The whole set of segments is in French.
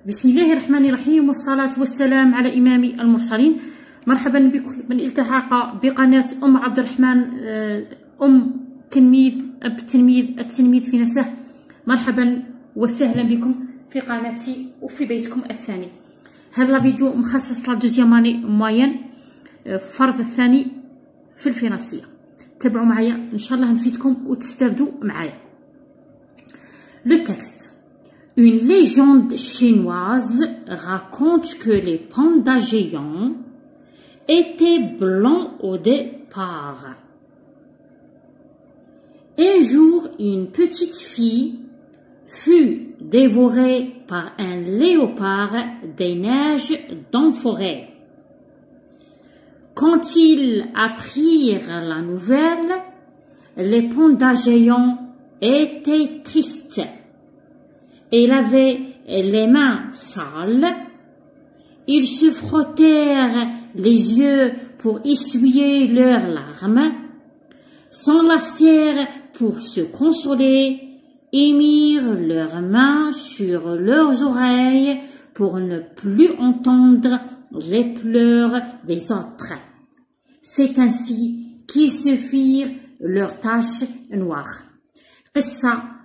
بسم الله الرحمن الرحيم والصلاة والسلام على إمام المرسلين. مرحبا بكل من التحق بقناة أم عبد الرحمن، أم تلميذ أب التلميذ في نفسه. مرحبا وسهلا بكم في قناتي وفي بيتكم الثاني. هذا الفيديو مخصص لا دوزيام اني موين، فرض الثاني في الفرنسية. تابعوا معايا إن شاء الله نفيدكم وتستافدوا معايا. Le texte. Une légende chinoise raconte que les pandas géants étaient blancs au départ. Un jour, une petite fille fut dévorée par un léopard des neiges dans la forêt. Quand ils apprirent la nouvelle, les pandas géants étaient tristes. Ils avaient les mains sales. Ils se frottèrent les yeux pour essuyer leurs larmes, s'enlacèrent pour se consoler et mirent leurs mains sur leurs oreilles pour ne plus entendre les pleurs des autres. C'est ainsi qu'ils se firent leurs taches noires. قصة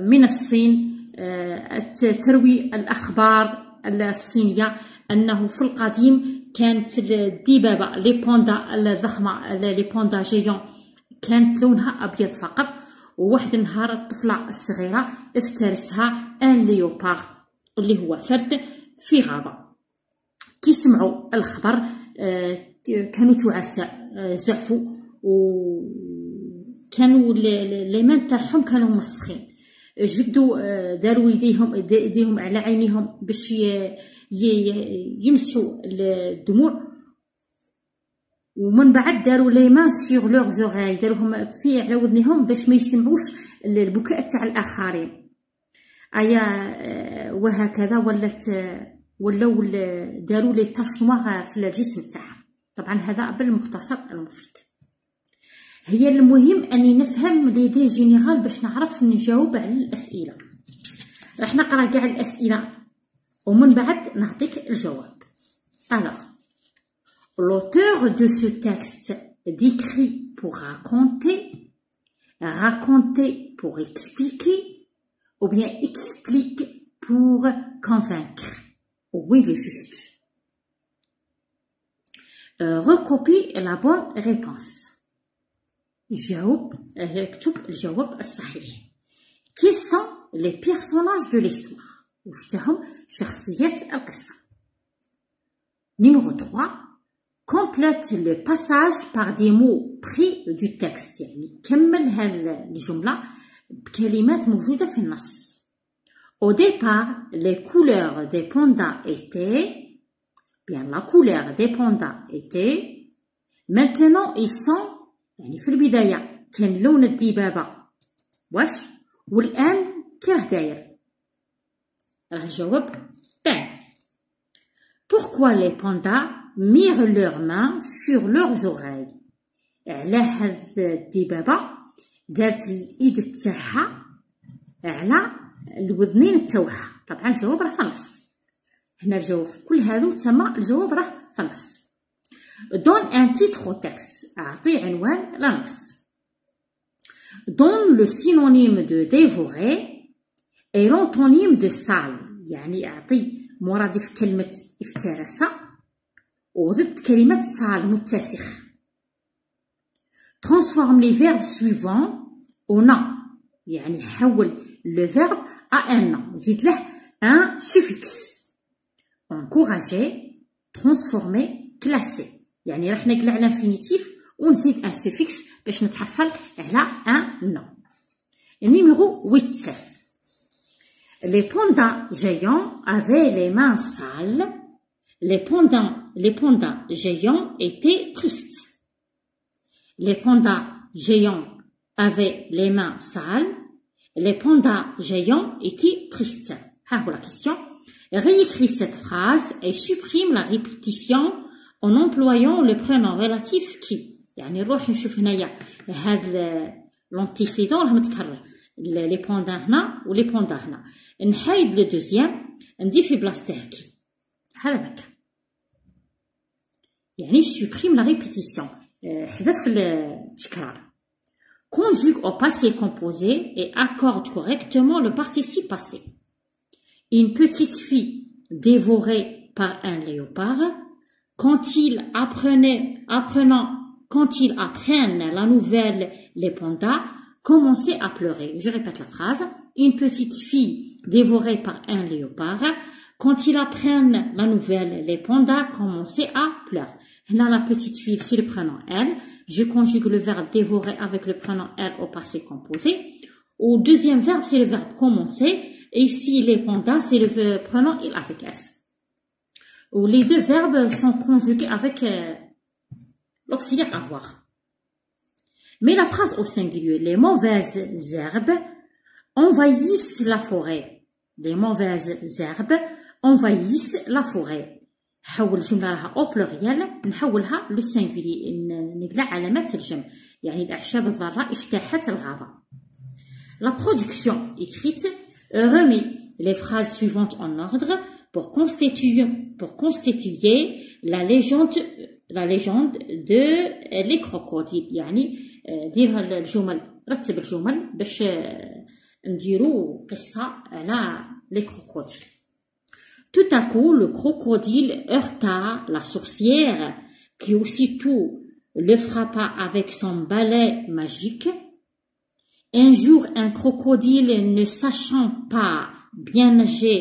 من الصين تروي الأخبار الصينية أنه في القديم كانت الدبابة لي بوندا الضخمة لي بوندا جيون كانت لونها أبيض فقط، وواحد النهار الطفلة الصغيرة افترسها ان ليوبار اللي هو فرد في غابة. كي سمعوا الخبر كانوا تعساء، زعفوا وكانوا ليمان تاعهم كانوا مسخين، جبدوا داروا يديهم على عينيهم باش يمسحوا الدموع، ومن بعد داروا ليمان سيغ لوغ زوغاي، داروهم في على ودنهم باش ما يسمعوش البكاء تاع الاخرين. وهكذا ولاو داروا لي تاش نوار في الجسم تاعها. طبعا هذا بالمختصر المفيد. هي المهم اني نفهم ليدي جينيرال باش نعرف نجاوب على الاسئله. راح نقرا كاع الاسئله ومن بعد نعطيك الجواب. Alors, l'auteur de ce texte décrit pour raconter, raconter pour expliquer, ou bien explique pour convaincre. Oui, le juste. Recopie la bonne réponse. اكتب الجواب الصحيح. Qui sont les personnages de l'histoire؟ واش تاهم شخصيات القصة. Numéro 3. Complète le passage par des mots pris du texte. يعني كمل هذه الجملة بكلمات موجودة في النص. Au départ, les couleurs des pandas étaient bien la couleur des pandas était. Maintenant ils sont يعني في البداية كان لون الدبابة واش، والآن كيراه داير. راه الجواب باين. Pourquoi les pandas mirent leurs mains sur leurs oreilles؟ على هاد الدبابة دارت الإيد تاعها على الودنين تاوعها. طبعا الجواب راه في النص. هنا الجواب كل هذو تما الجواب راه في النص. Donne un titre au texte. أعطي عنوان للنص. Donne le synonyme de dévorer et l'antonyme de sale. يعني أعطي مرادف كلمة افترس وضد كلمة sale متسخ. Transforme les verbes suivants au nom. يعني حول le verbe à un nom. زيد له un suffixe. Encourager, transformer, classer. يعني راح نقلع على انفينيتيف ونزيد ان سوفيكس باش نتحصل على ان نو. Numéro 8. Les pandas géants avaient les mains sales. Les pandas géants étaient tristes. Les pandas géants avaient les mains sales. Les pandas géants étaient tristes. Ha voilà la question. Réécris cette phrase et supprime la répétition en employant le prénom relatif qui. يعني نروح نشوف هنايا هاد لونتيسيدون راه متكرر. لي بوندا هنا و لي بوندا هنا نحايد لو دوزيام ندير في بلاصته كي هذا بكا يعني سوبريم لا ريبيتيسيون حذف التكرار. Conjugue au passé composé et accorde correctement le participe passé. Une petite fille dévorée par un léopard, quand ils apprennent la nouvelle, les pandas commençaient à pleurer. Je répète la phrase. Une petite fille dévorée par un léopard, quand ils apprennent la nouvelle, les pandas commençaient à pleurer. Là, la petite fille, c'est le prénom elle. Je conjugue le verbe dévorer avec le prénom elle au passé composé. Au deuxième verbe, c'est le verbe commencer. Et ici, les pandas, c'est le prénom il avec S. Où les deux verbes sont conjugués avec l'auxiliaire avoir. Mais la phrase au singulier, les mauvaises herbes envahissent la forêt. Les mauvaises herbes envahissent la forêt. نحول الجملة راها au pluriel نحولها لو singulier نقلع علامات الجمع يعني الأعشاب الضارة اجتاحت الغابة. La production écrite remet les phrases suivantes en ordre pour constituer la légende de les crocodiles يعني ديرها الجمل رتب الجمل باش نديرو قصة على les crocodiles. Tout à coup, le crocodile heurta la sorcière qui aussitôt le frappa avec son balai magique. Un jour, un crocodile ne sachant pas bien nager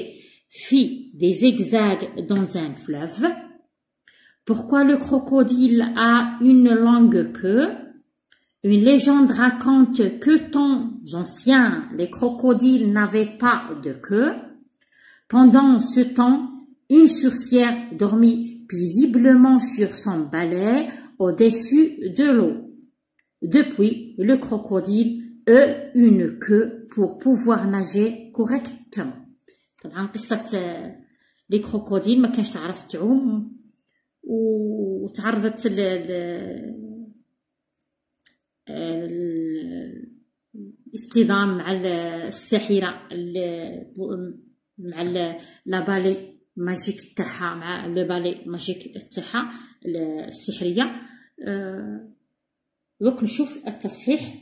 fit des zigzags dans un fleuve. Pourquoi le crocodile a une longue queue? Une légende raconte que temps anciens, les crocodiles n'avaient pas de queue. Pendant ce temps, une sorcière dormit paisiblement sur son balai au-dessus de l'eau. Depuis, le crocodile eut une queue pour pouvoir nager correctement. طبعا قصة les crocodiles ما كانش تعرف تعوم وتعرضت الاصطدام مع الساحرة مع لا بالي ماجيك تاعها مع لو بالي ماجيك تاعها السحريه. دوك نشوف التصحيح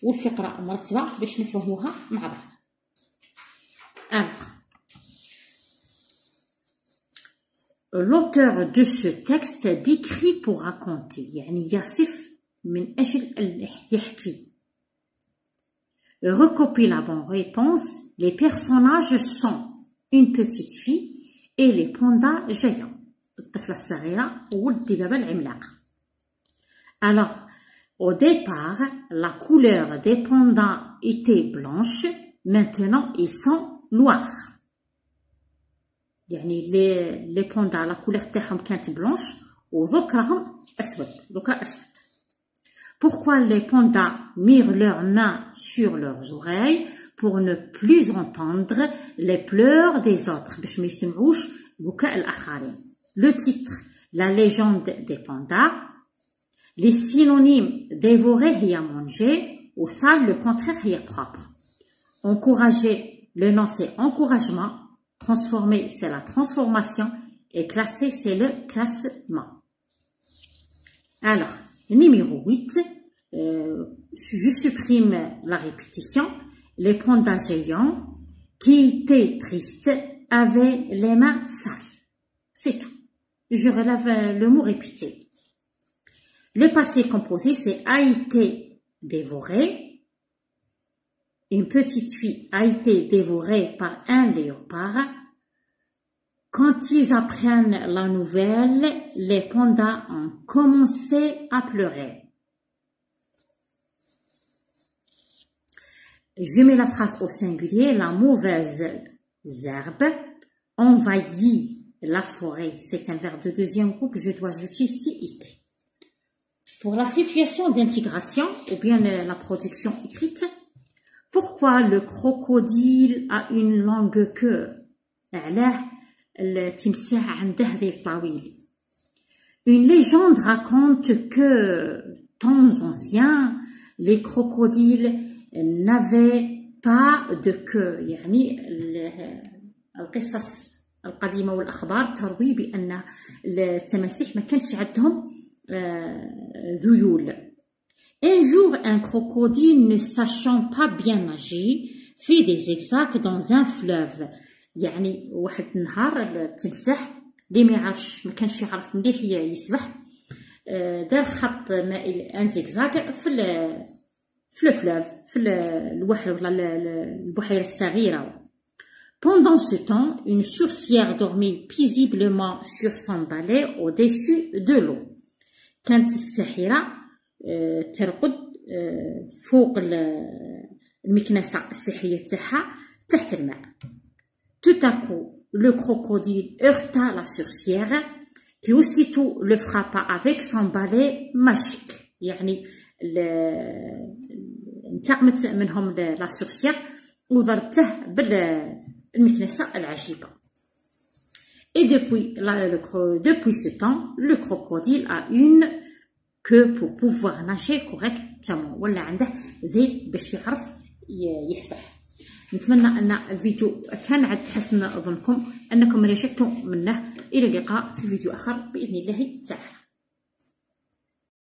والفقره مرتبه باش نفهموها مع بعض. Alors, l'auteur de ce texte décrit pour raconter يعني يصف من أجل يحكي. Recopie la bonne réponse. Les personnages sont une petite fille et les pandas géants. الطفلة الصغيرة والدبابة العملاقة. Alors, au départ, la couleur des pandas était blanche. Maintenant, ils sont noirs. يعني les pandas la couleur تاعهم كانت blanche ودوك راهم أسود. دوك راه أسود. Pourquoi les pandas mirent leurs mains sur leurs oreilles pour ne plus entendre les pleurs des autres. باش ما يسمعوش بكاء الآخرين. Le titre, la légende des pandas. Les synonymes dévorer هي manger ou sale le contraire هي propre. Encourager, le nom c'est encouragement. Transformer c'est la transformation et classer c'est le classement. Alors, numéro 8, je supprime la répétition. Les pandas géants qui étaient tristes avaient les mains sales. C'est tout. Je relève le mot répété. Le passé composé, c'est a été dévoré. Une petite fille a été dévorée par un léopard. Quand ils apprennent la nouvelle, les pandas ont commencé à pleurer. Je mets la phrase au singulier. La mauvaise herbe envahit la forêt. C'est un verbe de deuxième groupe. Je dois ajouter ici it. Pour la situation d'intégration ou bien la production écrite, pourquoi le crocodile a une longue queue? التمساح عنده ذيل طويل. Une légende raconte que temps anciens, les crocodiles n'avaient با دو كو، يعني القصص القديمة والأخبار تروي بأن التماسيح ما كانش عندهم ذيول. Un jour, un crocodile ne sachant pas bien nager fait des zigzags dans un fleuve. يعني واحد النهار التمساح اللي ما كانش يعرف مليح يسبح دار خط مائل ان زيكزاك في الفلوف، في البحر ولا البحيرة الصغيرة. Pendant ce temps, une sourcière dormait paisiblement sur son balai au-dessus de l'eau. كانت الساحرة ترقد فوق المكنسة السحرية تاعها تحت الماء. Tout à coup, le crocodile heurta la sorcière qui aussitôt le frappa avec son balai magique. يعني انتقمت منهم لا سورسيير وضربته بالمكنسة العجيبة. Et depuis ce temps, le crocodile a une queue pour pouvoir nager correctement. ولا عنده ذيل باش يعرف يسبح. نتمنى أن الفيديو كان عاد حسن ظنكم أنكم رجعتم منه. إلى اللقاء في فيديو آخر بإذن الله تعالى.